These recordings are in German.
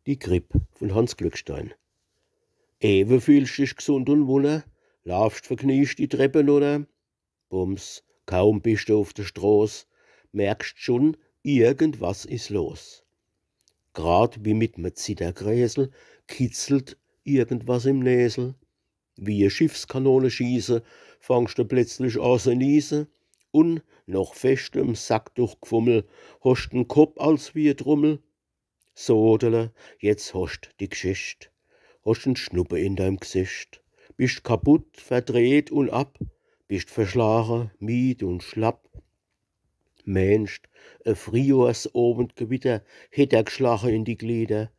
Die Grippe von Hans Glückstein. Ewe fühlst dich gesund und wohler, laufst verkniescht die Treppen runter. Bums, kaum bist du auf der Straße, merkst schon, irgendwas ist los. Grad wie mit nem Zittergräsel kitzelt irgendwas im Näsel. Wie eine Schiffskanone schieße, fangst du plötzlich an zu niesen. Und noch fest im Sack durchgefummel, hast den Kopf als wie ein Trummel. Sodele, jetzt hast die Geschicht, hast n Schnuppe in deinem Gesicht, bist kaputt, verdreht und ab, bist verschlagen, mied und schlapp. Menst, ein Frühjahrsabendgewitter hätt geschlagen in die Glieder,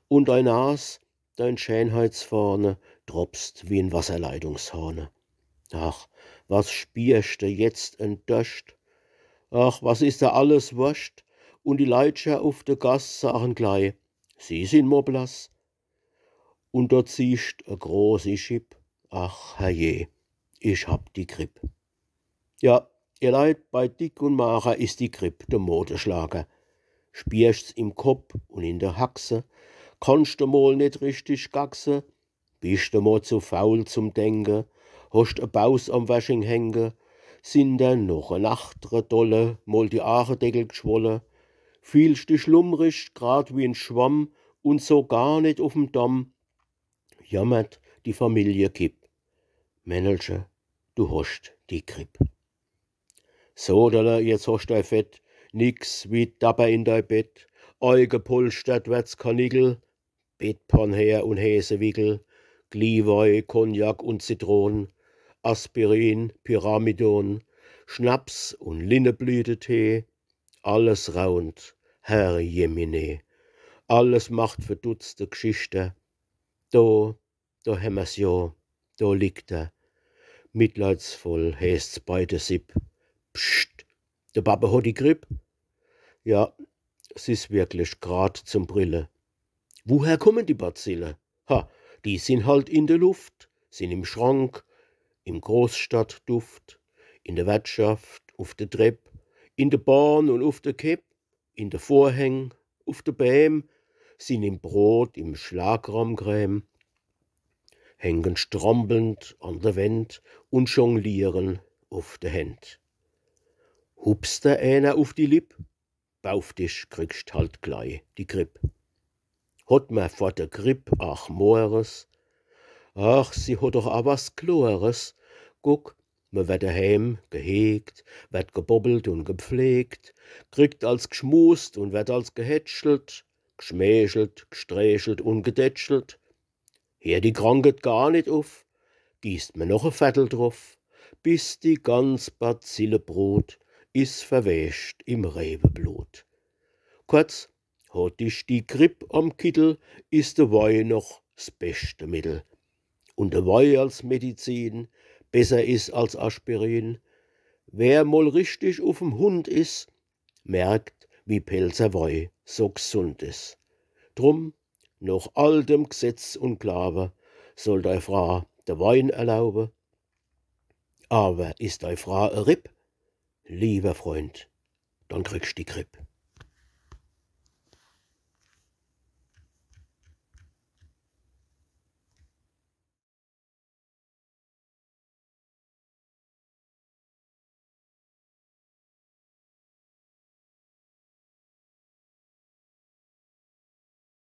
und dein Nas, dein Schönheitsfahne, tropst wie n Wasserleitungshahne. Ach, was spierst du jetzt entdöscht? Ach, was ist da alles wurscht? Und die Leitscher auf der Gass sagen gleich, sie sind mo blass. Und dort siehst a große Schipp, ach herrje, ich hab die Gripp. Ja, ihr Leid, bei Dick und Mager ist die Gripp der Modeschlager. Spierst's im Kopf und in der Haxe, kannst du mal nicht richtig gaxe, bist du mal zu faul zum Denken, hast a Baus am Wäsching hängen, sind da noch a nachtre Dolle, mal die Aachendeckel geschwollen, fühlst dich schlummrig, grad wie n Schwamm und so gar nicht auf'm Damm, jammert die Familie Kipp. Männelche, du hast die Gripp. Sodele, jetzt hast dei Fett, nix wie Dabber in dei Bett, Ei gepolstert wird's Karnickel, Bettpan her und Häsewickel, Glühwein, Cognac und Zitron, Aspirin, Pyramidon, Schnaps und Linneblütetee, alles raunt, Herr Jemine, alles macht verdutzte Geschichte. Da hemmer's ja, da liegt er, mitleidsvoll heißt's bei der Sipp. Psst, der Papa hat die Grippe. Ja, es ist wirklich grad zum Brille. Woher kommen die Bazille? Ha, die sind halt in der Luft, sind im Schrank, im Großstadtduft, in der Wirtschaft, auf der Trepp, in der Bahn und auf der Kipp, in der Vorhäng, auf der Bäm, sind im Brot, im Schlagraumcreme, hängen strampelnd an der Wand und jonglieren auf der Hand. Hupst der einer auf die Lipp, bauf dich, kriegst halt gleich die Gripp. Hat man vor der Gripp ach Mores, ach, sie hat doch a was Chlores. Guck, man wird daheim gehegt, wird gebobbelt und gepflegt, kriegt als gschmust und wird als gehätschelt, gschmächelt, gsträchelt und gedätschelt. Hör die Krankheit gar nicht auf, gießt mir noch a Viertel drauf, bis die ganz Bazillebrot is verwäscht im Reweblut. Kurz, hat dich die Gripp am Kittel, is de Weih noch s beste Mittel. Und de Weih als Medizin besser is als Aspirin. Wer mal richtig auf'm Hund is, merkt, wie Pelzer Weih so gesund is. Drum, nach all dem Gesetz und Glaube, soll dei Frau de Wein erlaube. Aber ist dei Frau a Ripp, lieber Freund, dann kriegst die Gripp.